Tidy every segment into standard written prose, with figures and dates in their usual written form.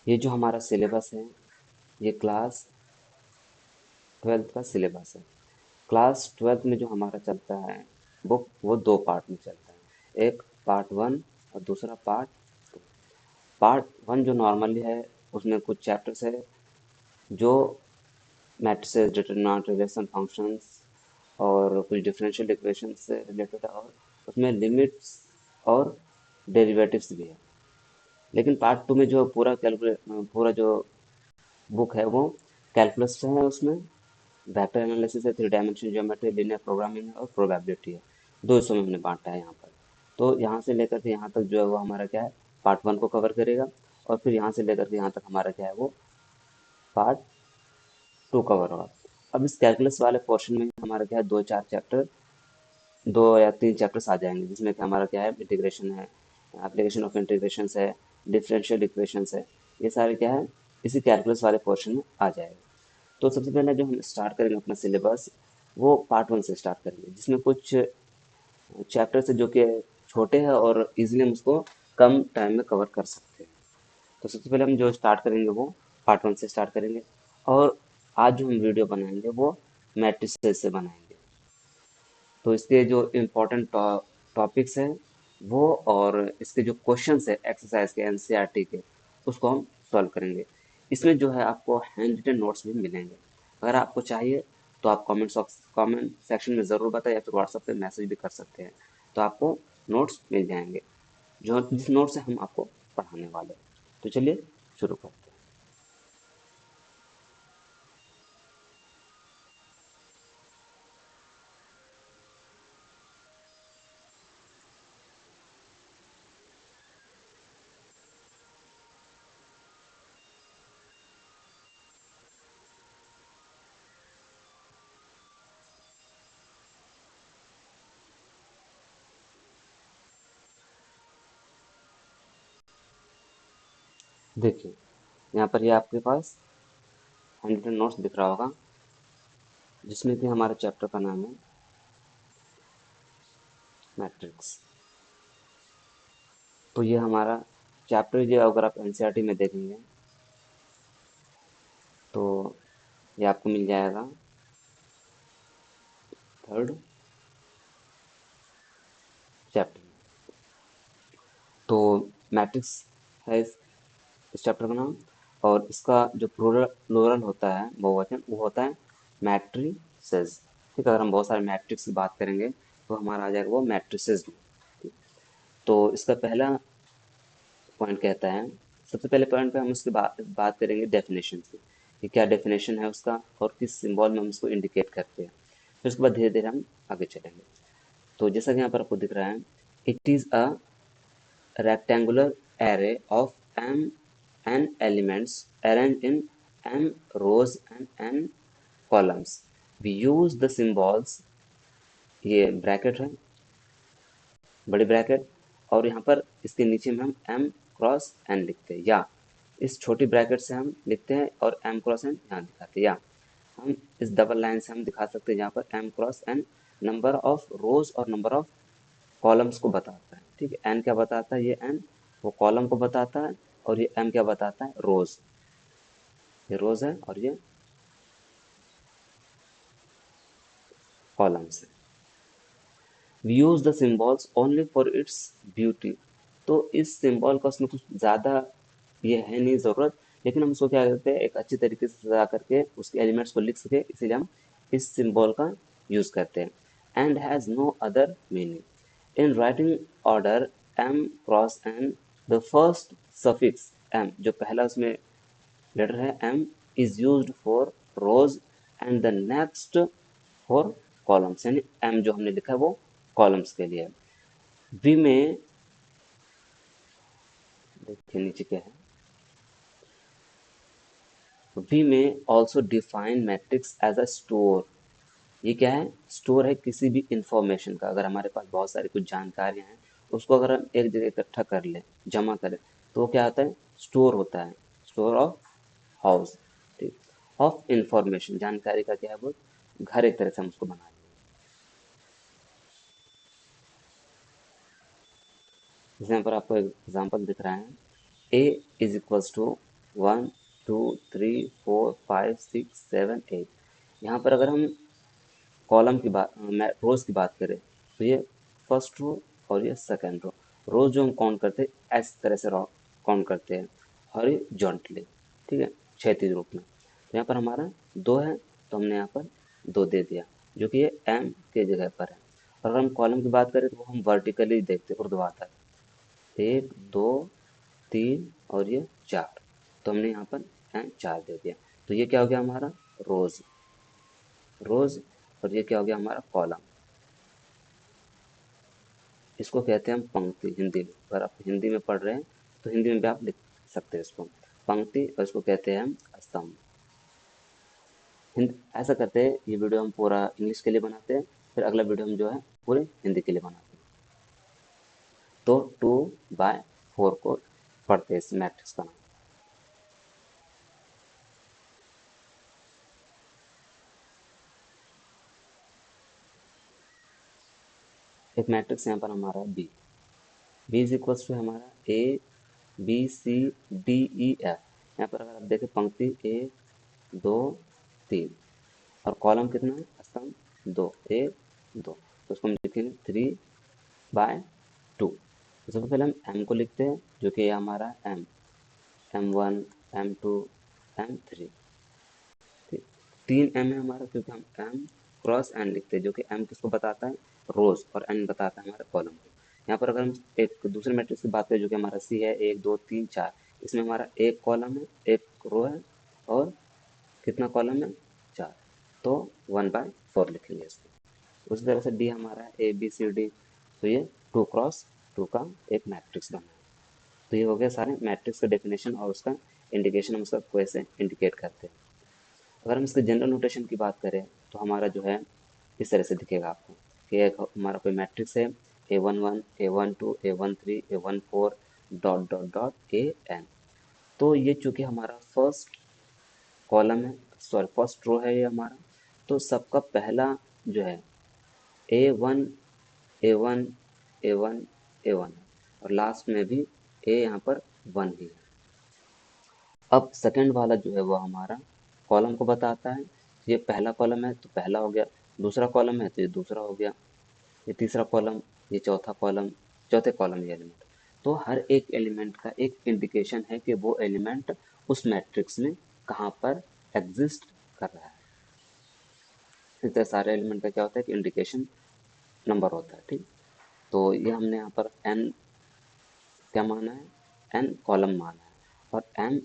ये जो हमारा सिलेबस है, ये क्लास 12th का सिलेबस है। क्लास 12th में जो हमारा चलता है बुक, वो दो पार्ट में चलता है, एक पार्ट वन और दूसरा पार्ट टू। पार्ट वन जो नॉर्मली है, उसमें कुछ चैप्टर्स है जो मैट्रिसेस, डिटरमिनेंट, रिलेशन, फंक्शंस और कुछ डिफरेंशियल इक्वेशन से रिलेटेड, और उसमें लिमिट्स और डेरिवेटिव्स भी है। लेकिन पार्ट टू में जो पूरा जो बुक है वो कैलकुलस है, उसमें वेक्टर एनालिसिस है, three dimension geometry, linear programming है और प्रोबेबिलिटी है। दो हिस्सों में हमने बांटा है यहाँ पर। तो यहाँ से लेकर के यहाँ तक जो है वो हमारा क्या है, पार्ट वन को कवर करेगा, और फिर यहाँ से लेकर के यहाँ तक हमारा क्या है वो पार्ट टू कवर होगा। अब इस कैलकुलस वाले पोर्शन में हमारा क्या है, दो चार चैप्टर, दो या तीन चैप्टर्स आ जाएंगे, जिसमें कि हमारा क्या है, इंटीग्रेशन है, एप्लीकेशन ऑफ इंटीग्रेशन है, डिफरेंशियल इक्वेशंस है। ये सारे क्या है, इसी कैलकुलस वाले पोर्शन में आ जाएगा। तो सबसे पहले जो हम स्टार्ट करेंगे अपना सिलेबस, वो पार्ट वन से स्टार्ट करेंगे, जिसमें कुछ चैप्टर्स है जो कि छोटे हैं और इजीली हम उसको कम टाइम में कवर कर सकते हैं। तो सबसे पहले हम जो स्टार्ट करेंगे वो पार्ट वन से स्टार्ट करेंगे। और आज जो हम वीडियो बनाएंगे वो मैट्रिसेस से बनाएंगे। तो इसके जो इम्पोर्टेंट टॉपिक्स हैं वो, और इसके जो क्वेश्चंस है एक्सरसाइज के, एनसीईआरटी के, उसको हम सॉल्व करेंगे। इसमें जो है आपको हैंड रिटन नोट्स भी मिलेंगे। अगर आपको चाहिए तो आप कमेंट सेक्शन में ज़रूर बताएं, या फिर व्हाट्सएप पे मैसेज भी कर सकते हैं। तो आपको नोट्स मिल जाएंगे, जो जिस नोट से हम आपको पढ़ाने वाले हैं। तो चलिए शुरू करते हैं। देखिए, यहाँ पर ये आपके पास हैंड रिटन नोट्स दिख रहा होगा, जिसमें कि हमारे चैप्टर का नाम है मैट्रिक्स। तो ये हमारा चैप्टर जो अगर आप एनसीईआरटी में देखेंगे तो ये आपको मिल जाएगा थर्ड चैप्टर। तो मैट्रिक्स है इस चैप्टर का नाम। और इसका जो प्लूरल होता है, बहुवचन, वो होता है मैट्रिसेस। ठीक है, अगर हम बहुत सारे मैट्रिक्स की बात करेंगे तो हमारा आ जाएगा वो मैट्रिसेस में। तो इसका पहला पॉइंट कहता है, सबसे पहले पॉइंट पे हम उसकी बात करेंगे डेफिनेशन की, कि क्या डेफिनेशन है उसका और किस सिंबल में हम उसको इंडिकेट करते हैं। फिर उसके बाद धीरे धीरे हम आगे चलेंगे। तो जैसा कि यहाँ पर आपको दिख रहा है, it is a rectangular array of n elements arranged in m rows and n columns. We use the symbols, ये ब्रैकेट है, बड़ी ब्रैकेट, और यहाँ पर इसके नीचे में हम m क्रॉस n लिखते हैं, या इस छोटी ब्रैकेट से हम लिखते हैं और m क्रॉस n यहाँ दिखाते हैं, या हम इस डबल लाइन से हम दिखा सकते हैं, जहाँ पर m cross n number of rows और नंबर ऑफ कॉलम्स को बताता है। ठीक है, एन क्या बताता है, ये एन वो कॉलम को बताता है, और ये एम क्या बताता है, रोज। ये रोज है और ये कॉलम्स है। We use the symbols only for its beauty. तो इस सिंबल का उसमें कुछ ज्यादा ये है नहीं जरूरत, लेकिन हम उसको क्या करते हैं, एक अच्छी तरीके से सजा करके उसके एलिमेंट्स को लिख सके, इसीलिए हम इस सिंबल का यूज करते हैं। And has no other meaning in writing order, M cross N, the first suffix M, जो पहला उसमें लेटर है M, is used for rows and the next for columns. यानी एम जो हमने लिखा है वो कॉलम्स के लिए है। वी में, देखिए नीचे क्या है, we may also define matrix as a store. ये क्या है, स्टोर है किसी भी इंफॉर्मेशन का। अगर हमारे पास बहुत सारी कुछ जानकारियां हैं, उसको अगर हम एक जगह इकट्ठा कर लें, जमा करें, तो वो क्या होता है, स्टोर होता है। स्टोर ऑफ हाउस, ठीक, ऑफ इंफॉर्मेशन, जानकारी का क्या है वो घर, एक तरह से हम उसको बना लें। जैसे यहाँ पर आपको एग्जाम्पल दिख रहा है, A is equals to one two three four five six seven eight. यहाँ पर अगर हम कॉलम की बात रोज की बात करें तो ये फर्स्ट रो और ये सेकंड रो। रोज जो हम काउंट करते हैं इस तरह से काउंट करते हैं, हॉरिजॉन्टली, ठीक है, क्षैतिज रूप में। तो यहाँ पर हमारा दो है, तो हमने यहाँ पर दो दे दिया, जो कि ये एम के जगह पर है। और अगर हम कॉलम की बात करें तो वो हम वर्टिकली देखते हैं, ऊर्ध्वाधर, एक दो तीन और ये चार। तो हमने यहाँ पर एम चार दे दिया। तो ये क्या हो गया हमारा रोज, रोज। और ये क्या हो गया हमारा कॉलम। इसको कहते हैं हम पंक्ति हिंदी में। अगर आप हिंदी में पढ़ रहे हैं तो हिंदी में भी आप लिख सकते हैं इसको पंक्ति, और इसको कहते हैं हम स्तंभ। ऐसा करते हैं, ये वीडियो हम पूरा इंग्लिश के लिए बनाते हैं, फिर अगला वीडियो हम जो है पूरे हिंदी के लिए बनाते हैं। तो 2/4 को पढ़ते हैं इस मैट्रिक्स का नाम। एक मैट्रिक्स यहाँ पर हमारा B, B is equals to हमारा A B C D E F. यहाँ पर अगर आप देखें पंक्ति एक दो तीन, और कॉलम कितना है, स्तंभ दो, एक दो। तो उसको हम लिखेंगे 3/2। तो सबसे पहले हम एम को लिखते हैं, जो कि हमारा M1 M2 M3। ठीक, 3 M है हमारा, क्योंकि हम M क्रॉस N लिखते हैं, जो कि M किसको बताता है, रोज, और N बताता है हमारे कॉलम को। यहाँ पर अगर हम एक दूसरे मैट्रिक्स की बात करें, जो कि हमारा सी है, एक दो तीन चार, इसमें हमारा एक कॉलम है, एक रो है, और कितना कॉलम है, चार। तो 1/4 लिखेंगे इसको। उसी तरह से डी हमारा है, ए बी सी डी। तो ये 2x2 का एक मैट्रिक्स बना है। तो ये हो गया सारे मैट्रिक्स का डेफिनेशन और उसका इंडिकेशन, हम उसका कैसे इंडिकेट करते हैं। अगर हम इसके जनरल नोटेशन की बात करें तो हमारा जो है इस तरह से दिखेगा आपको कि एक हमारा कोई मैट्रिक्स है, A11 A12 A13 A14 dot dot dot AN। तो ये चूंकि हमारा फर्स्ट कॉलम है, सॉरी फर्स्ट रो है ये हमारा, तो सबका पहला जो है A1 A1 A1 A1 है, और लास्ट में भी A यहाँ पर 1 ही है। अब सेकंड वाला जो है वो हमारा कॉलम को बताता है। ये पहला कॉलम है तो पहला हो गया, दूसरा कॉलम है तो ये दूसरा हो गया, ये तीसरा कॉलम, ये चौथा कॉलम, चौथे कॉलम ये एलिमेंट। तो हर एक एलिमेंट का एक इंडिकेशन है कि वो एलिमेंट उस मैट्रिक्स में कहाँ पर एग्जिस्ट कर रहा है। इस तरह सारे एलिमेंट का क्या होता है कि इंडिकेशन नंबर होता है, ठीक। तो ये हमने यहाँ पर n क्या माना है, n कॉलम माना है, और m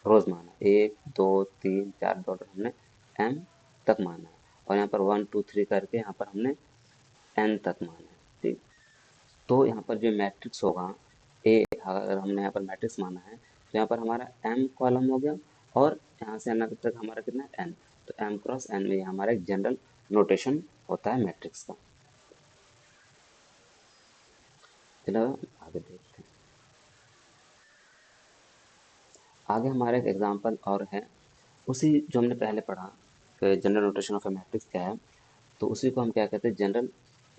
रोज माना, एक दो तीन चार डॉट हमने m तक माना है, और यहाँ पर 1 2 3 करके यहाँ पर हमने n तक माना है, ठीक। तो यहाँ पर जो मैट्रिक्स होगा ए, अगर हमने यहाँ पर मैट्रिक्स माना है तो यहाँ पर हमारा m कॉलम हो गया, और यहाँ से n तक हमारा कितना है n। तो m क्रॉस n में ये हमारा एक जनरल नोटेशन होता है मैट्रिक्स का। चलो आगे देखते हैं। आगे हमारा एक एग्जांपल और है, उसी जो हमने पहले पढ़ा कि general notation of a matrix क्या है, तो उसी को हम क्या कहते हैं, जनरल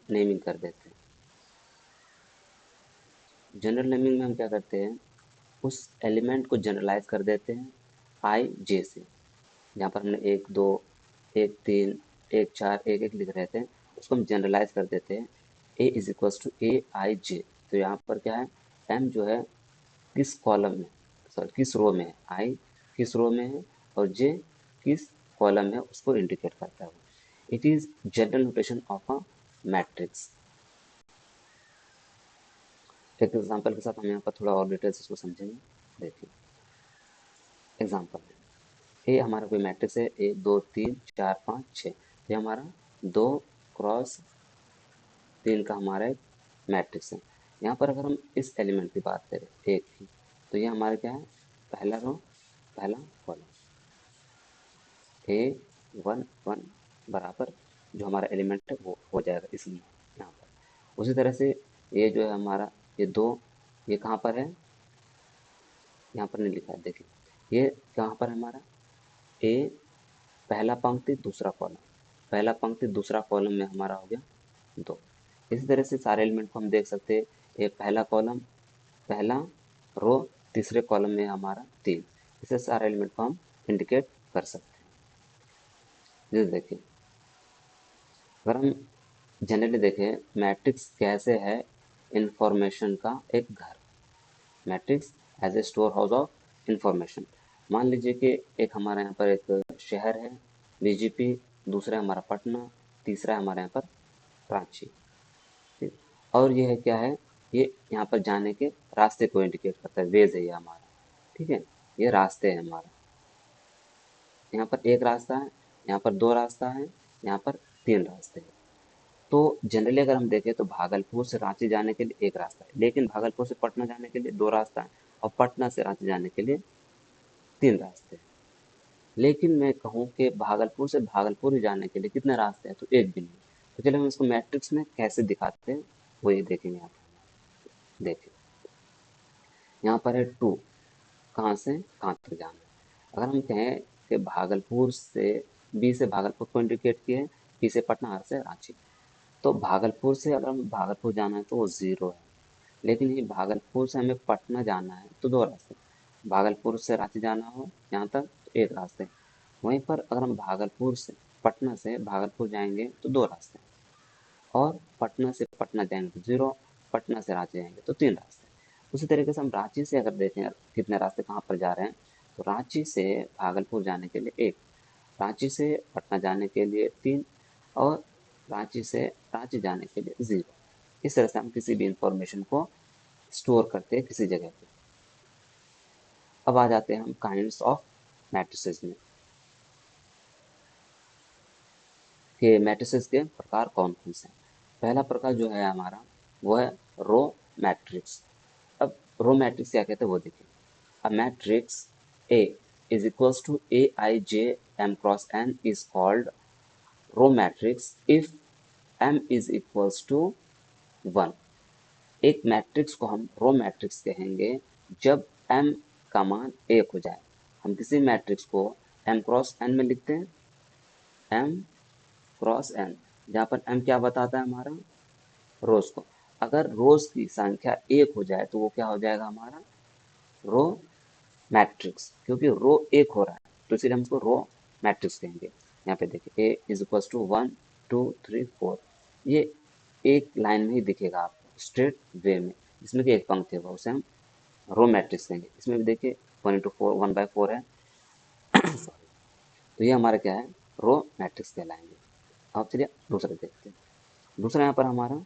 नेमिंग कर देते हैं। जनरल नेमिंग में हम क्या करते हैं, उस एलिमेंट को जनरलाइज कर देते हैं आई जे से। जहाँ पर हमने एक दो एक तीन एक चार एक एक लिख रहे थे, उसको हम जनरलाइज कर देते हैं ए is equals to A I जे। तो यहाँ पर क्या है, एम जो है किस कॉलम में, सॉरी किस रो में है, आई किस रो में है, और जे किस कॉलम है, उसको इंडिकेट करता है। It is general notation of a matrix. एक एग्जांपल के साथ हम यहाँ पर थोड़ा और डिटेल्स इसको समझेंगे। देखिए एग्जांपल है, ये हमारा कोई मैट्रिक्स है, एक दो तीन चार पाँच छः। ये हमारा 2x3 का हमारा एक मैट्रिक्स है। यहाँ पर अगर हम इस एलिमेंट की बात करें एक ही, तो ये हमारा क्या है, पहला रो पहला कॉलम, A11 बराबर जो हमारा एलिमेंट है वो हो जाएगा इसमें यहाँ पर। उसी तरह से ये जो है हमारा, ये दो, ये कहाँ पर है, यहाँ पर नहीं लिखा है, देखिए ये कहाँ पर है हमारा, ए पहला पंक्ति दूसरा कॉलम, पहला पंक्ति दूसरा कॉलम में हमारा हो गया दो। इसी तरह से सारे एलिमेंट को हम देख सकते हैं, ये पहला कॉलम पहला रो तीसरे कॉलम में हमारा 3। इसे सारे एलिमेंट को हम इंडिकेट कर सकते हैं। जैसे देखिए, अगर हम जनरली देखें मैट्रिक्स कैसे है, इंफॉर्मेशन का एक घर। Matrix as a store house of information. मान लीजिए कि एक हमारे यहाँ पर एक शहर है बीजीपी, दूसरा हमारा पटना, तीसरा हमारे यहाँ पर रांची। ठीक। और ये है क्या है, ये यहाँ पर जाने के रास्ते को इंडिकेट करता है, वेज है ये हमारा। ठीक है, ये रास्ते है हमारा। यहाँ पर एक रास्ता है, यहाँ पर दो रास्ता है, यहाँ पर तीन रास्ते हैं। तो जनरली अगर हम देखें तो भागलपुर से रांची जाने के लिए एक रास्ता है, लेकिन भागलपुर से पटना जाने के लिए दो रास्ता है, और पटना से रांची जाने के लिए तीन रास्ते हैं। लेकिन मैं कहूँ कि भागलपुर से भागलपुर ही जाने के लिए कितने रास्ते हैं, तो एक भी नहीं। तो चलिए हम इसको मैट्रिक्स में कैसे दिखाते हैं, वो ये देखेंगे यहाँ पर। देखिए, यहाँ पर है टू, कहाँ से कहाँ तक जाना है। अगर हम कहें कि भागलपुर से, बी से भागलपुर को इंडिकेट किए, बी से पटना, आर से रांची। तो भागलपुर से अगर हम भागलपुर जाना है तो वो 0 है। लेकिन ये भागलपुर से हमें पटना जाना है तो दो रास्ते। भागलपुर से रांची जाना हो यहाँ तक तो एक रास्ते। वहीं पर अगर हम भागलपुर से, पटना से भागलपुर जाएंगे तो दो रास्ते, और पटना से पटना जाएंगे तो 0, पटना से रांची जाएंगे तो तीन रास्ते। उसी तरीके से हम रांची से अगर देखें कितने रास्ते कहाँ पर जा रहे हैं, तो रांची से भागलपुर जाने के लिए एक, रांची से पटना जाने के लिए तीन, और रांची से रांची जाने के लिए 0। इस तरह से हम किसी भी इंफॉर्मेशन को स्टोर करते हैं किसी जगह पे। अब आ जाते हैं हम काइंड्स ऑफ मैट्रिसेस में, कि मैट्रिसेस के प्रकार कौन कौन से हैं। पहला प्रकार जो है हमारा, वो है रो मैट्रिक्स। अब रो मैट्रिक्स क्या कहते हैं वो देखिए। A matrix A is equals to A I J M cross N is called row matrix if M is equals to 1। एक मैट्रिक्स को हम रो मैट्रिक्स कहेंगे जब m का मान 1 हो जाए। हम किसी मैट्रिक्स को m क्रॉस n में लिखते हैं, m क्रॉस n, जहाँ पर m क्या बताता है हमारा, रोज को। अगर रोज की संख्या 1 हो जाए तो वो क्या हो जाएगा हमारा, रो मैट्रिक्स, क्योंकि रो 1 हो रहा है तो इसलिए हम इसको रो मैट्रिक्स कहेंगे। यहाँ पे देखिए a इज इक्वल टू 1 2 3 4, ये एक लाइन में ही दिखेगा आपको स्ट्रेट वे में, जिसमें कि एक पंक्ति होगा, उसे हम रो मैट्रिक्स कहेंगे। इसमें भी देखिए 1 into 4 1/4 है। तो ये हमारा क्या है, रो मैट्रिक्स कहलाएंगे। अब चलिए दूसरा देखते हैं। दूसरा यहाँ पर हमारा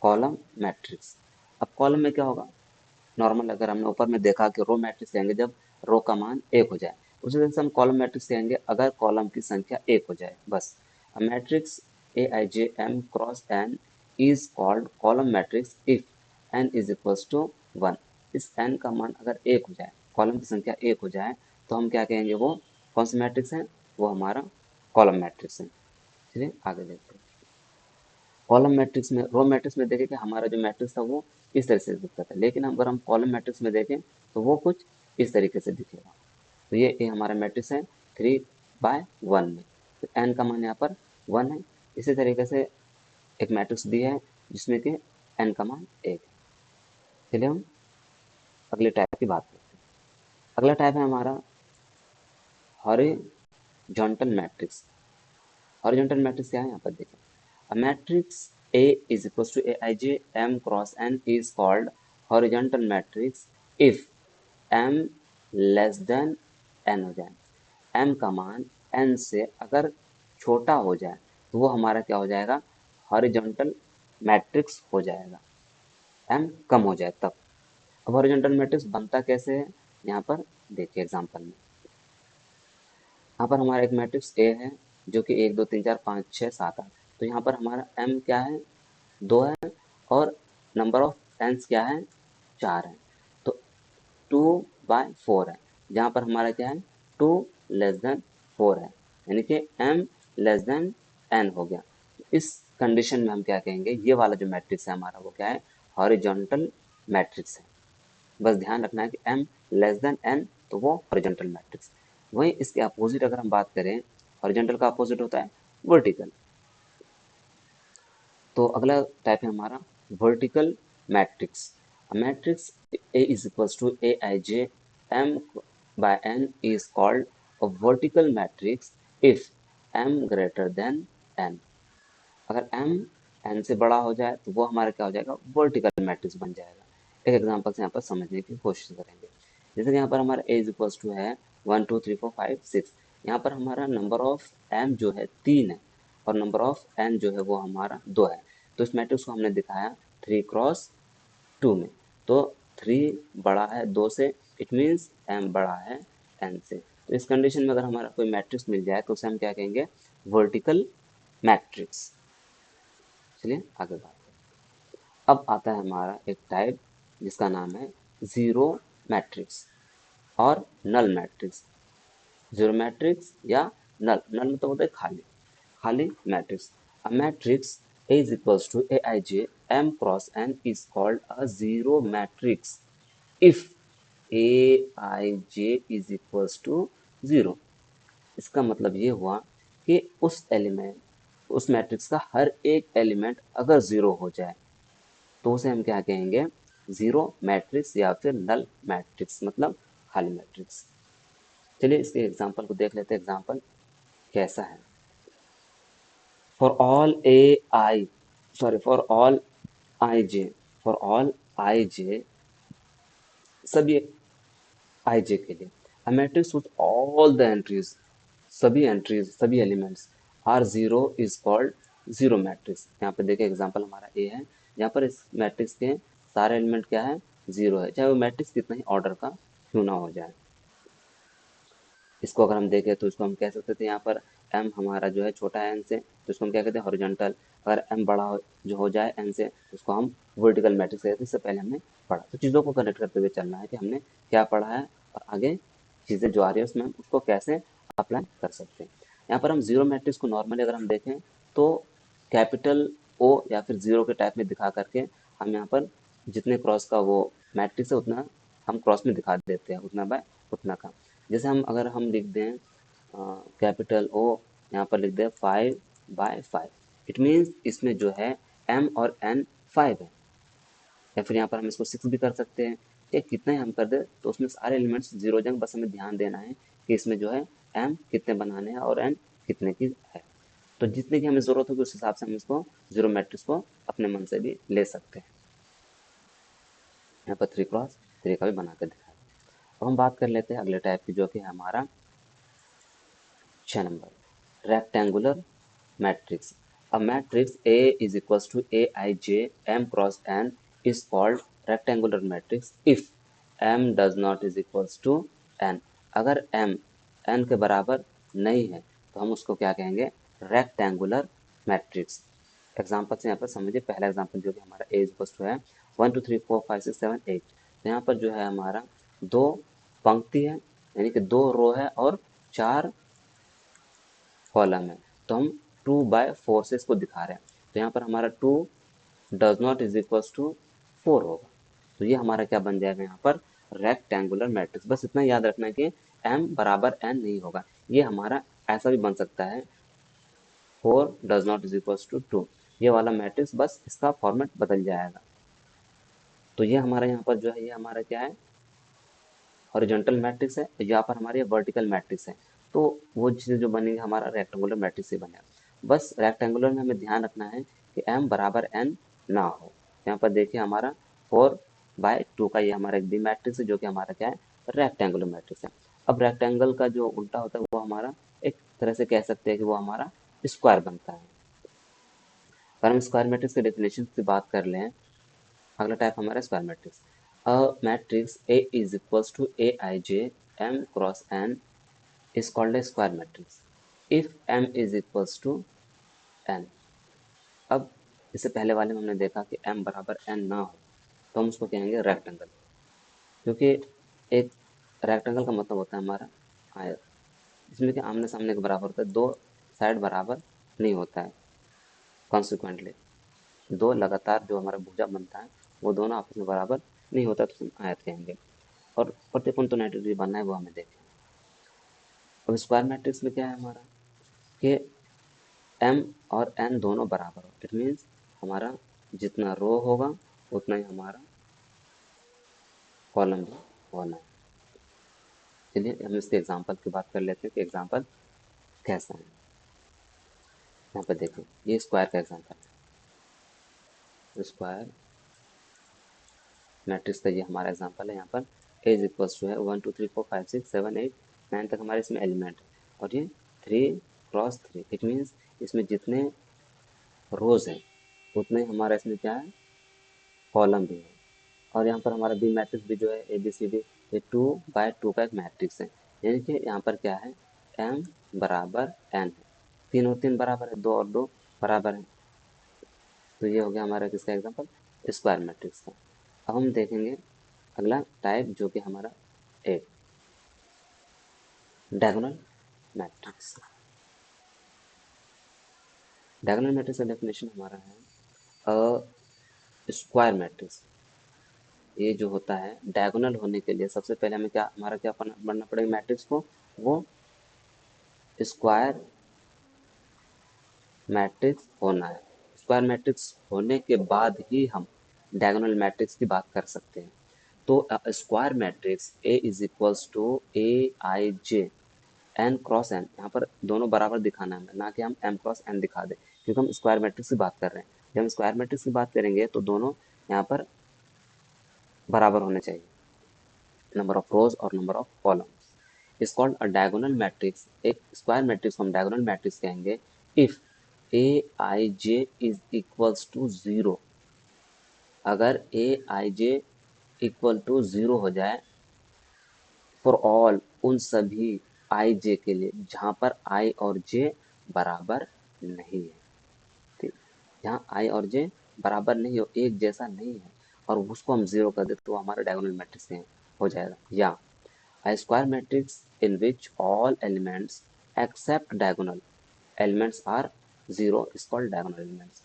कॉलम मैट्रिक्स। अब कॉलम में क्या होगा, नॉर्मल अगर हमने ऊपर में देखा कि रो मैट्रिक्स कहेंगे जब रो का मान 1 हो जाए, उसी तरह से हम कॉलम मैट्रिक्स कहेंगे अगर कॉलम की संख्या 1 हो जाए बस। A matrix A I J M cross N is called column matrix if N is equals to 1। इस एन का मान अगर 1 हो जाए, कॉलम की संख्या 1 हो जाए, तो हम क्या कहेंगे, वो कौन सी मैट्रिक्स है, वो हमारा कॉलम मैट्रिक्स है। चलिए आगे देखते हैं। कॉलम मैट्रिक्स में, रो मैट्रिक्स में देखें कि हमारा जो मैट्रिक्स था वो इस तरह से दिखता था, लेकिन अगर हम कॉलम मैट्रिक्स में देखें तो वो कुछ इस तरीके से दिखेगा। तो ये हमारा मैट्रिक्स है 3/1 में, तो एन का मान यहाँ पर 1 है। इसी तरीके से एक मैट्रिक्स दी है जिसमें कि एन का मान 1 है। चलिए हम अगले टाइप की बात करते हैं। अगला टाइप है हमारा हॉरिजॉन्टल मैट्रिक्स। हॉरिजॉन्टल मैट्रिक्स क्या है, यहाँ पर देखें। A matrix A is equals to Aij M cross N is called horizontal matrix if M less than N हो जाए। M का मान N से अगर छोटा हो जाए तो वो हमारा क्या हो जाएगा, हॉरिजॉन्टल मैट्रिक्स हो जाएगा। M कम हो जाए तब। अब हॉरिजॉन्टल मैट्रिक्स बनता कैसे है, यहाँ पर देखिए एग्जांपल में। यहाँ पर हमारा एक मैट्रिक्स ए है जो कि 1 2 3 4 5 6 7 8। तो यहाँ पर हमारा m क्या है, 2 है, और नंबर ऑफ एंस क्या है, 4 है। तो 2/4 है, जहाँ पर हमारा क्या है, 2 लेस देन 4 है, यानी कि m लेस देन n हो गया। तो इस कंडीशन में हम क्या कहेंगे, ये वाला जो मैट्रिक्स है हमारा वो क्या है, हॉरिजॉन्टल मैट्रिक्स है। बस ध्यान रखना है कि m लेस देन n, तो वो हॉरिजॉन्टल मैट्रिक्स। वहीं इसके अपोजिट अगर हम बात करें, हॉरिजॉन्टल का अपोजिट होता है वर्टिकल। तो अगला टाइप है हमारा vertical matrix. A matrix A is equals to Aij M by N is called a vertical matrix if M greater than N. अगर m n से बड़ा हो जाए तो वो हमारा क्या हो जाएगा, वर्टिकल मैट्रिक्स बन जाएगा। एक एग्जांपल से यहाँ पर समझने की कोशिश करेंगे। जैसे कि यहाँ पर हमारा a इज इक्वल्स टू है 1 2 3 4 5 6। यहाँ पर हमारा नंबर ऑफ m जो है 3 है और नंबर ऑफ n जो है वो हमारा 2 है। तो इस मैट्रिक्स को हमने दिखाया 3 × 2 में। तो 3 बड़ा है 2 से, इट मीन्स m बड़ा है n से। तो इस कंडीशन में अगर हमारा कोई मैट्रिक्स मिल जाए तो उसे हम क्या कहेंगे, वर्टिकल मैट्रिक्स। चलिए आगे बात करें। अब आता है हमारा एक टाइप जिसका नाम है जीरो मैट्रिक्स और नल मैट्रिक्स। जीरो मैट्रिक्स या नल, नल मतलब होता है खाली, खाली matrix. A matrix A is equals to Aij M cross N is called a zero matrix if Aij is equals to 0। इसका मतलब ये हुआ कि उस मैट्रिक्स का हर एक एलिमेंट अगर जीरो हो जाए तो उसे हम क्या कहेंगे, जीरो मैट्रिक्स या फिर नल मैट्रिक्स, मतलब खाली मैट्रिक्स। चलिए इसके एग्जांपल को देख लेते हैं। एग्जांपल कैसा है, for all A I sorry for all I J, for all I J, सभी आई जे के लिए, a matrix with all the entries, सभी elements are zero is called zero matrix. यहाँ पे देखिए एग्जांपल हमारा ए है, यहाँ पर इस मैट्रिक्स के सारे एलिमेंट क्या है, जीरो है, चाहे वो मैट्रिक्स कितना ही ऑर्डर का क्यों ना हो जाए। इसको अगर हम देखें तो इसको हम कह सकते थे, यहाँ पर m हमारा जो है छोटा है n से, तो इसको हम क्या कहते हैं, हॉरिजॉन्टल। अगर m बड़ा जो हो जाए n से तो उसको हम वर्टिकल मैट्रिक्स कहते हैं। इससे पहले हमने पढ़ा, तो चीज़ों को कनेक्ट करते हुए चलना है कि हमने क्या पढ़ा है और आगे चीज़ें जो आ रही है उसमें हम उसको कैसे अप्लाई कर सकते हैं। यहाँ पर हम जीरो मैट्रिक्स को नॉर्मली अगर हम देखें तो कैपिटल ओ या फिर जीरो के टाइप में दिखा करके हम यहाँ पर जितने क्रॉस का वो मैट्रिक्स है उतना हम क्रॉस में दिखा देते हैं, उतना बाय उतना का। जैसे हम अगर हम लिख दें कैपिटल ओ, यहाँ पर लिख दें 5/5, इट मीन्स इसमें जो है m और n 5 है। या फिर यहाँ पर हम इसको 6 भी कर सकते हैं, या कितना ही हम कर दे तो उसमें सारे एलिमेंट्स जीरो जंग, बस हमें ध्यान देना है कि इसमें जो है m कितने बनाने हैं और n कितने की है। तो जितने की हमें जरूरत होगी उस हिसाब से हम इसको जीरो मैट्रिक्स को अपने मन से भी ले सकते हैं। यहाँ पर 3 × 3 का भी बना कर दिखा। अब हम बात कर लेते हैं अगले टाइप की, जो कि है हमारा 6 number, rectangular matrix. A matrix A is equals to Aij M cross N is called rectangular matrix if M does not is equals to N। अगर M N के बराबर नहीं है तो हम उसको क्या कहेंगे, रेक्टेंगुलर मैट्रिक्स। एग्जाम्पल से यहाँ पर समझिए। पहला एग्जाम्पल जो कि हमारा A इज इक्वल्स टू है 1 2 3 4 5 6 7 8। तो यहाँ पर जो है हमारा दो पंक्ति है, यानी कि दो रो है और 4 कॉलम है। तो हम 2/4 से इसको दिखा रहे हैं। तो यहाँ पर हमारा 2 does not is equals to 4 होगा। तो ये हमारा क्या बन जाएगा, यहाँ पर रेक्टेंगुलर मैट्रिक्स। बस इतना याद रखना है कि m बराबर n नहीं होगा। ये हमारा ऐसा भी बन सकता है 4 does not is equals to 2, ये वाला मैट्रिक्स, बस इसका फॉर्मेट बदल जाएगा। तो ये हमारा यहाँ पर जो है, ये हमारा क्या है, हॉरिजॉन्टल मैट्रिक्स है, यहाँ पर हमारी वर्टिकल मैट्रिक्स है। तो वो चीज़ें जो बनेंगी हमारा रेक्टेंगुलर मैट्रिक्स ही बनेगा। बस रेक्टेंगुलर में हमें ध्यान रखना है कि m बराबर n ना हो। यहाँ पर देखिए हमारा 4/2 का ये हमारा एक बी मैट्रिक्स है, जो कि हमारा क्या है, रेक्टेंगुलर मैट्रिक्स है। अब रेक्टेंगल का जो उल्टा होता है वो हमारा एक तरह से कह सकते हैं कि वो हमारा स्क्वायर बनता है। अगर हम स्क्वायर मैट्रिक्स के डेफिनेशन की बात कर लें, अगला टाइप हमारा square matrix. A matrix A is equals to Aij M cross N is called a square matrix if M is equals to N। अब इससे पहले वाले में हमने देखा कि M बराबर N ना हो तो हम उसको कहेंगे रेक्टेंगल, क्योंकि एक रेक्टेंगल का मतलब होता है हमारा आयत, जिसमें कि आमने सामने के बराबर होता है, दो साइड बराबर नहीं होता है। कॉन्सिक्वेंटली दो लगातार जो हमारा भुजा बनता है वो दोनों आपस में बराबर नहीं होता, तो हम आयत कहेंगे। और प्रतिकोण तो 90 डिग्री बनना है, वो हमें देखें। अब स्क्वायर मैट्रिक्स में क्या है हमारा कि m और n दोनों बराबर हो, इट मीन्स हमारा जितना रो होगा उतना ही हमारा कॉलम भी होना है। चलिए हम इसके एग्जांपल की बात कर लेते हैं कि एग्जांपल कैसा है। यहाँ पर देखिए ये स्क्वायर का एग्जांपल है। स्क्वायर मैट्रिक्स का ये हमारा एग्जांपल है। यहाँ पर ए इज इक्वल्स टू है 1 2 3 4 5 6 7 8 9 तक हमारे इसमें एलिमेंट है और ये 3 क्रॉस 3। इट मीन्स इसमें जितने रोज हैं उतने ही हमारा इसमें क्या है, कॉलम भी है। और यहाँ पर हमारा बी मैट्रिक्स भी जो है ए बी सी डी, ये 2 बाय 2 का एक मैट्रिक्स है। यानी कि यहाँ पर क्या है, एम बराबर एन है। 3 और 3 बराबर है, 2 और 2 बराबर है। तो ये हो गया हमारा किसका एग्जांपल, स्क्वायर मैट्रिक्स का। अब हम देखेंगे अगला टाइप जो कि हमारा ए डायगोनल मैट्रिक्स। डायगोनल मैट्रिक्स का डेफिनेशन हमारा है स्क्वायर मैट्रिक्स। ये जो होता है डायगोनल होने के लिए सबसे पहले हमें क्या, हमारा क्या बनना पड़ेगा मैट्रिक्स को, वो स्क्वायर मैट्रिक्स होना है। स्क्वायर मैट्रिक्स होने के बाद ही हम डायगोनल मैट्रिक्स की बात कर सकते हैं। तो square matrix A is equals to A I J N cross N, यहाँ पर दोनों बराबर दिखाना है, ना कि हम एम क्रॉस एन दिखा दें, क्योंकि हम स्क्वायर मैट्रिक्स की बात कर रहे हैं। जब हम स्क्वायर मैट्रिक्स की बात करेंगे तो दोनों यहाँ पर बराबर होने चाहिए, नंबर ऑफ रोज और number of column is called a diagonal matrix. एक स्क्वायर मैट्रिक्स को हम डायगोनल मैट्रिक्स कहेंगे if A I J is equals to zero. अगर A I J equal to zero हो जाए फॉर ऑल, उन सभी आई जे के लिए जहां पर आई और जे बराबर नहीं है। ठीक, जहाँ आई और जे बराबर नहीं हो, एक जैसा नहीं है, और उसको हम जीरो कर दे तो वो हमारा डायगोनल मैट्रिक्स हो जाएगा। या a square matrix in which all elements except diagonal elements are zero is called diagonal elements।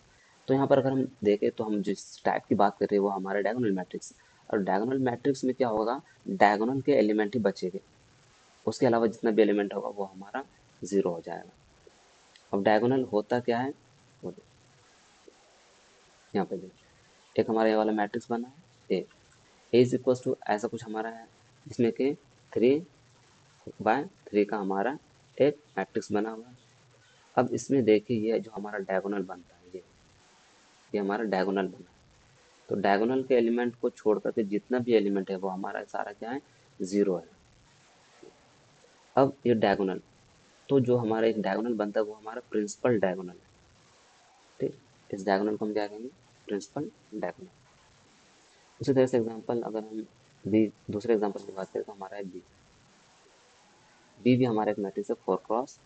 तो यहाँ पर अगर हम देखें तो हम जिस टाइप की बात कर रहे हैं वो हमारा डायगोनल मैट्रिक्स। और डायगोनल मैट्रिक्स में क्या होगा, डायगोनल के एलिमेंट ही बचेंगे, उसके अलावा जितना भी एलिमेंट होगा वो हमारा जीरो हो जाएगा। अब डायगोनल होता क्या है, वो यहाँ पे देखिए एक हमारा ये वाला मैट्रिक्स बना है ए इज इक्वल टू ऐसा कुछ हमारा है जिसमें कि 3 बाय 3 का हमारा एक मैट्रिक्स बना हुआ है। अब इसमें देखिए ये जो हमारा डायगोनल बनता है, ये हमारा डायगोनल बना है। तो डायगोनल के एलिमेंट को छोड़ करके जितना भी एलिमेंट है वो हमारा सारा क्या है, जीरो है। अब ये डायगोनल, तो जो हमारा एक डायगोनल बनता है वो हमारा प्रिंसिपल डायगोनल है। ठीक, इस डायगोनल को हम क्या कहेंगे, प्रिंसिपल डायगोनल। उसी तरह से एग्जांपल अगर हम बी, दूसरे एग्जांपल की बात करें तो हमारा है बी। बी भी हमारा एक मैट्रिक्स है 4 क्रॉस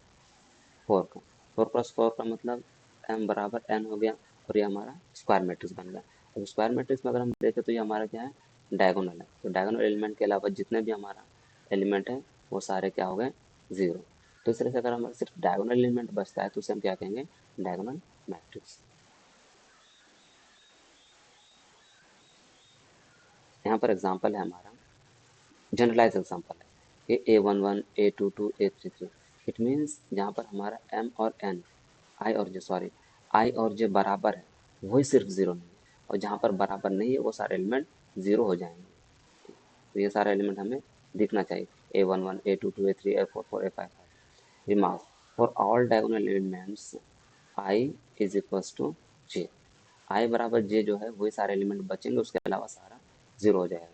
4 का। 4 क्रॉस 4 का मतलब एम बराबर एन हो गया और ये हमारा स्क्वायर मैट्रिक्स बन गया। अब स्क्वायर मैट्रिक्स में अगर हम देखें तो ये हमारा क्या है, डायगोनल है। तो डायगोनल एलिमेंट के अलावा जितने भी हमारा एलिमेंट है वो सारे क्या हो गए, जीरो। तो इस तरह से अगर हमारा सिर्फ डायगोनल एलिमेंट बचता है तो उसे हम क्या कहेंगे, डायगोनल मैट्रिक्स। यहाँ पर एग्जाम्पल है हमारा, जनरलाइज एग्जाम्पल है कि A11 A22 A33। It means जहाँ पर हमारा एम और एन, आई और जे सॉरी, आई और जे बराबर है वही सिर्फ जीरो नहीं है, और जहाँ पर बराबर नहीं है वो सारे एलिमेंट जीरो हो जाएंगे। तो ये सारे एलिमेंट हमें दिखना चाहिए, A11 A22 A3 A44 A55। Remark, for all diagonal elements I is equals to J. I बराबर जे जो है वही सारे एलिमेंट बचेंगे, उसके अलावा सारा जीरो हो जाएगा।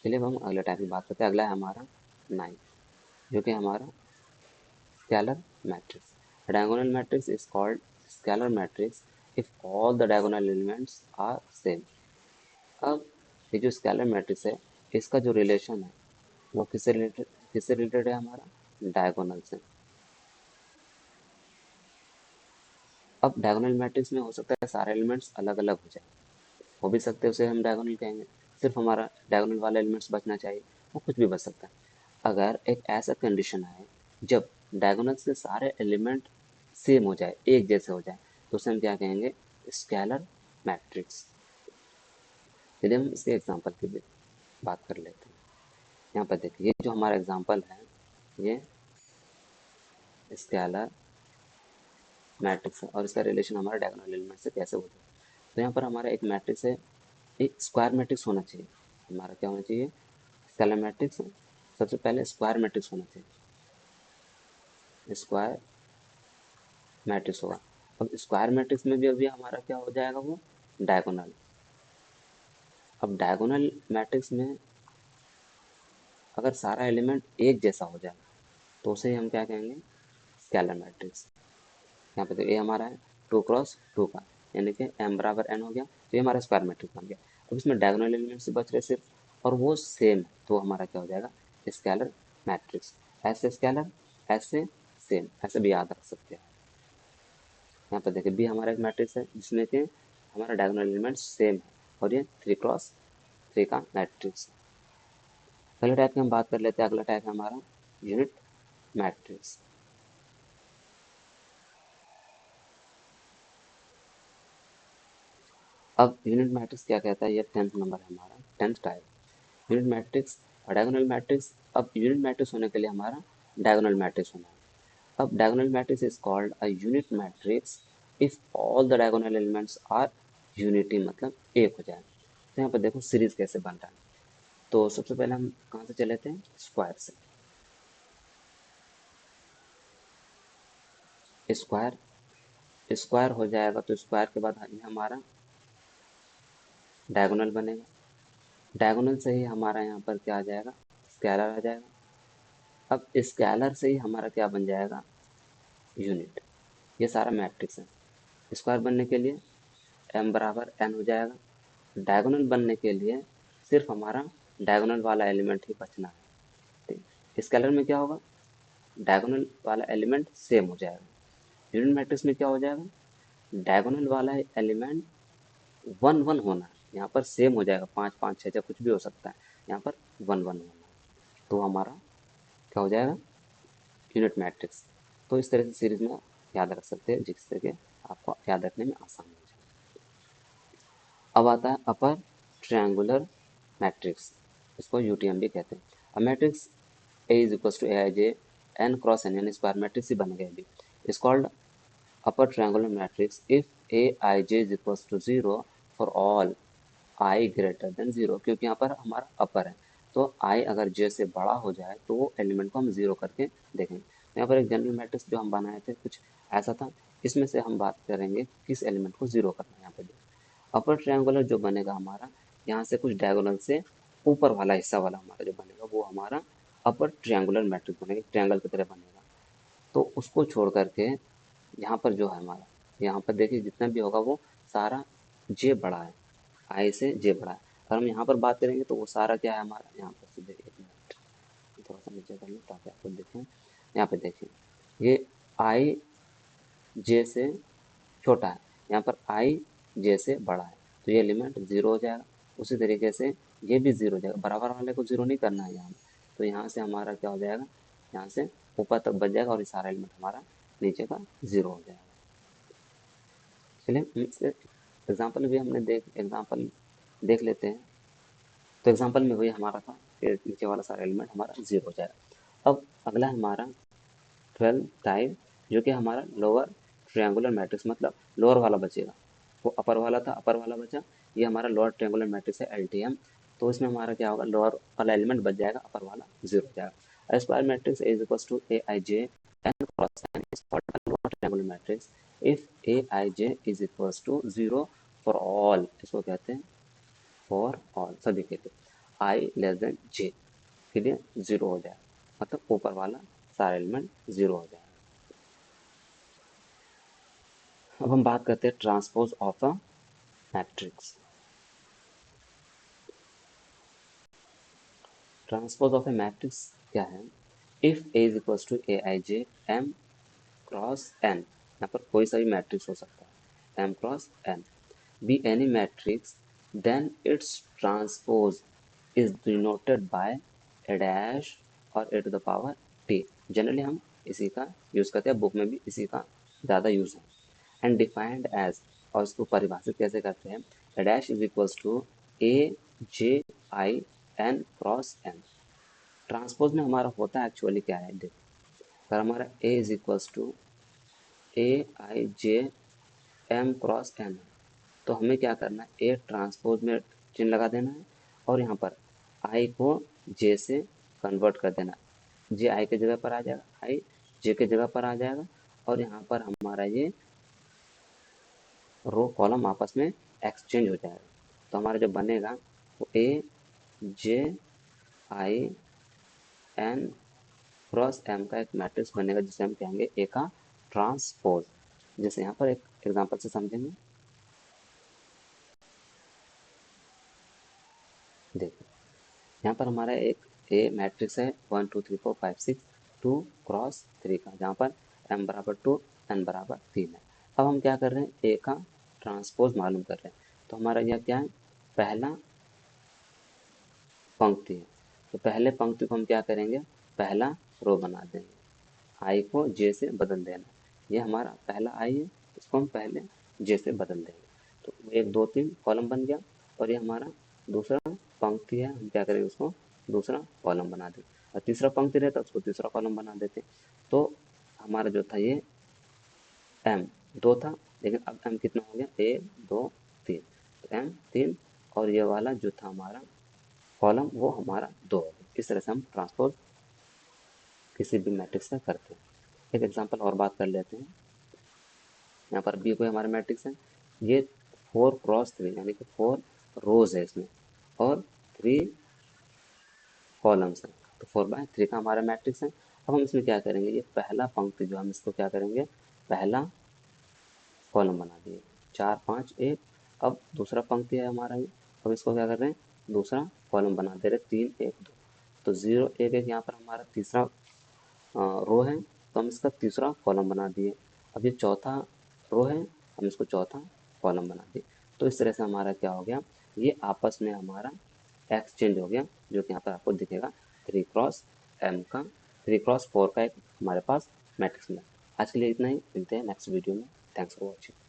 चलिए अब हम अगले टाइप की बात करते हैं। अगला है हमारा 9, जो कि हमारा scalar matrix. A diagonal matrix is called scalar matrix if all the diagonal elements are same। अब ये जो स्केलर मैट्रिक्स है इसका जो रिलेशन है वो किससे रिलेटेड है, हमारा डायगोनल से। अब डायगोनल मैट्रिक्स में हो सकता है सारे एलिमेंट्स अलग अलग हो जाए, हो भी सकते हैं उसे हम डायगोनल कहेंगे, सिर्फ हमारा डायगोनल वाला एलिमेंट्स बचना चाहिए, वो कुछ भी बच सकता है। अगर एक ऐसा कंडीशन आए जब डायगोनल से सारे एलिमेंट सेम हो जाए, एक जैसे हो जाए, तो उसे हम क्या कहेंगे, स्केलर मैट्रिक्स। चलिए हम इसके एग्जांपल की भी बात कर लेते हैं। यहाँ पर देखिए ये जो हमारा एग्जांपल है ये स्केलर मैट्रिक्स है और इसका रिलेशन हमारा डायगोनल एलिमेंट से कैसे होता है। तो यहाँ पर हमारा एक मैट्रिक्स है, एक स्क्वायर मैट्रिक्स होना चाहिए। हमारा क्या होना चाहिए, स्केलर मैट्रिक्स। सबसे पहले स्क्वायर मैट्रिक्स होना चाहिए, स्क्वायर मैट्रिक्स होगा। अब स्क्वायर मैट्रिक्स में भी अभी हमारा क्या हो जाएगा, वो डायगोनल। अब डायगोनल मैट्रिक्स में अगर सारा एलिमेंट एक जैसा हो जाए तो उसे हम क्या कहेंगे, स्केलर मैट्रिक्स। यहाँ पे तो ए हमारा है 2 क्रॉस 2 का, यानी कि एम बराबर एन हो गया, तो ये हमारा स्क्वायर मैट्रिक्स बन गया। अब इसमें डायगोनल एलिमेंट से बच रहे सिर्फ, और वो सेम, तो हमारा क्या हो जाएगा, स्केलर मैट्रिक्स। ऐसे स्केलर, ऐसे सेम, ऐसे भी याद रख सकते हैं। यहाँ पर देखिए बी हमारा एक मैट्रिक्स है जिसमें कि हमारा डायगोनल एलिमेंट सेम है, और ये 3 क्रॉस 3 का मैट्रिक्स है। पहले टाइप की हम बात कर लेते हैं, अगला टाइप है हमारा यूनिट मैट्रिक्स। अब यूनिट मैट्रिक्स क्या कहता है, ये 10th नंबर है हमारा, 10th टाइप यूनिट मैट्रिक्स और डायगोनल मैट्रिक्स। अब यूनिट मैट्रिक्स होने के लिए हमारा डायगोनल मैट्रिक्स होना है। अब diagonal matrix is called a unit matrix if all the diagonal elements are unity, मतलब एक हो जाए। तो यहाँ पर देखो सीरीज कैसे बन रहा है। तो सबसे पहले हम कहाँ से चले थे, स्क्वायर से। स्क्वायर, स्क्वायर हो जाएगा तो स्क्वायर के बाद ये हमारा डायगोनल बनेगा। डायगोनल से ही हमारा यहाँ पर क्या आ जाएगा, स्केलर आ जाएगा। अब स्केलर से ही हमारा क्या बन जाएगा, यूनिट। ये सारा मैट्रिक्स है। स्क्वायर बनने के लिए एम बराबर एन हो जाएगा। डायगोनल बनने के लिए सिर्फ हमारा डायगोनल वाला एलिमेंट ही बचना है। ठीक, स्केलर में क्या होगा, डायगोनल वाला एलिमेंट सेम हो जाएगा। यूनिट मैट्रिक्स में क्या हो जाएगा, डायगोनल वाला एलिमेंट 1 1 होना है, यहाँ पर सेम हो जाएगा, 5 5 6 6 कुछ भी हो सकता है, यहाँ पर 1 1 होना है। तो हमारा क्या हो जाएगा, यूनिट मैट्रिक्स। तो इस तरह से सीरीज में याद रख सकते हैं, जिससे कि आपको याद रखने में आसान हो जाए। अब आता है अपर ट्रायंगुलर मैट्रिक्स, इसको यूटीएम भी कहते हैं। अब matrix A is equal to A I J N cross N, यानी स्क्वायर मैट्रिक्स ही बन गए अभी। Is called upper triangular matrix if A I J is equal to 0 for all I greater than 0, क्योंकि यहाँ पर हमारा अपर है, तो आई अगर जे से बड़ा हो जाए तो वो एलिमेंट को हम जीरो करके देखेंगे। तो यहाँ पर एक जनरल मैट्रिक्स जो हम बनाए थे कुछ ऐसा था, इसमें से हम बात करेंगे किस एलिमेंट को जीरो करना है। यहाँ पे अपर ट्रायंगुलर जो बनेगा हमारा, यहाँ से कुछ डायगोनल से ऊपर वाला हिस्सा वाला हमारा जो बनेगा वो हमारा अपर ट्रायंगुलर मैट्रिक्स बनेगा, ट्रायंगल की तरह बनेगा। तो उसको छोड़ करके यहाँ पर जो है हमारा, यहाँ पर देखिए जितना भी होगा वो सारा जे बड़ा है, आई से जे बड़ा है। अगर हम यहाँ पर बात करेंगे तो वो सारा क्या है हमारा, यहाँ पर सीधे एक मिनट थोड़ा सा नीचे कर लें ताकि आपको देखें। यहाँ पे देखिए ये आई जे से छोटा है, यहाँ पर आई जे से बड़ा है, तो ये एलिमेंट जीरो हो जाएगा। उसी तरीके से ये भी जीरो हो जाएगा, बराबर वाले को जीरो नहीं करना है यहाँ, तो यहाँ से हमारा क्या हो जाएगा, यहाँ से ऊपर तक बच जाएगा और ये सारा एलिमेंट हमारा नीचे का जीरो हो जाएगा। चलिए एग्जाम्पल भी हमने एग्जाम्पल देख लेते हैं। तो एग्जाम्पल में वही हमारा था कि नीचे वाला सारा एलिमेंट हमारा जीरो हो जाएगा। अब अगला हमारा 12 टाइप, जो कि हमारा लोअर ट्रायंगुलर मैट्रिक्स, मतलब लोअर वाला बचेगा। वो अपर वाला था, अपर वाला बचा, ये हमारा लोअर ट्रायंगुलर मैट्रिक्स है एलटीएम। तो इसमें हमारा क्या होगा, लोअर वाला एलिमेंट बच जाएगा, अपर वाला जीरो हो जाएगा। Square matrix is equal to A I J N cross N is called lower triangular matrix if A I J is equal to 0 for all, इसको कहते हैं फॉर ऑल, सभी के लिए आई लेस देन जे के लिए जीरो हो जाएगा, मतलब ऊपर वाला सारा एलिमेंट जीरो हो जाएगा। अब हम बात करते हैं transpose of a matrix. Transpose of a matrix क्या है, if A is equal to A I J M cross N, यहाँ पर कोई सा भी मैट्रिक्स हो सकता है, M cross N, be any matrix, then its transpose is denoted by A dash और A to the power T. Generally हम इसी का यूज करते हैं, बुक में भी इसी का ज़्यादा यूज है। एंड डिफाइंड एज, और इसको परिभाषित कैसे करते हैं, dash is equals to A J I N cross N. Transpose में हमारा होता है एक्चुअली क्या है, देखो अगर हमारा A is equals to A I J M cross N, तो हमें क्या करना है, ए ट्रांसपोज में चिन्ह लगा देना है, और यहाँ पर आई को जे से कन्वर्ट कर देना। जे आई के जगह पर आ जाएगा, आई जे के जगह पर आ जाएगा, और यहाँ पर हमारा ये रो कॉलम आपस में एक्सचेंज हो जाएगा। तो हमारा जो बनेगा वो ए J I N cross M का एक मैट्रिक्स बनेगा, जिसे हम कहेंगे ए का ट्रांसपोज। जैसे यहाँ पर एक एग्जांपल से समझेंगे। देखिए यहाँ पर हमारा एक ए मैट्रिक्स है 1 2 3 4 5 6 2 क्रॉस 3 का, जहाँ पर m बराबर 2 n बराबर 3 है। अब हम क्या कर रहे हैं, ए का ट्रांसपोज मालूम कर रहे हैं। तो हमारा यह क्या है, पहला पंक्ति है। तो पहले पंक्ति को हम क्या करेंगे, पहला रो बना देंगे, आई को जे से बदल देना। ये हमारा पहला आई है, इसको हम पहले जे से बदल देंगे। तो 1 2 3 कॉलम बन गया। और ये हमारा दूसरा पंक्ति है, हम क्या करेंगे, उसको दूसरा कॉलम बना देंगे। और तीसरा पंक्ति रहता है, उसको तीसरा कॉलम बना देते हैं। तो हमारा जो था ये एम 2 था, लेकिन अब एम कितना हो गया, 1 2 3। तो एम 3, और ये वाला जो था हमारा कॉलम वो हमारा 2 हो गया। इस तरह से हम ट्रांसपोज किसी भी मैट्रिक्स का करते हैं। एक एग्जांपल और बात कर लेते हैं। यहाँ पर बी कोई हमारा मैट्रिक्स है, ये 4 क्रॉस 3 यानी कि 4 रोज है इसमें, और 3 कॉलम्स है। तो 4 बाय 3 का हमारा मैट्रिक्स है। अब हम इसमें क्या करेंगे, ये पहला पंक्ति जो हम इसको क्या करेंगे, पहला कॉलम बना दिए, 4 5 1। अब दूसरा पंक्ति है हमारा ये, अब इसको क्या कर रहे हैं, दूसरा कॉलम बना दे रहे, 3 1 2। तो 0 1 1 यहाँ पर हमारा तीसरा रो है, तो हम इसका तीसरा कॉलम बना दिए। अब ये चौथा रो है, हम इसको चौथा कॉलम बना दिए। तो इस तरह से हमारा क्या हो गया, ये आपस में हमारा एक्सचेंज हो गया, जो कि यहाँ पर आपको दिखेगा 3 क्रॉस 4 का एक हमारे पास मैट्रिक्स मिला। आज के लिए इतना ही, मिलते हैं नेक्स्ट वीडियो में। Thanks for watching.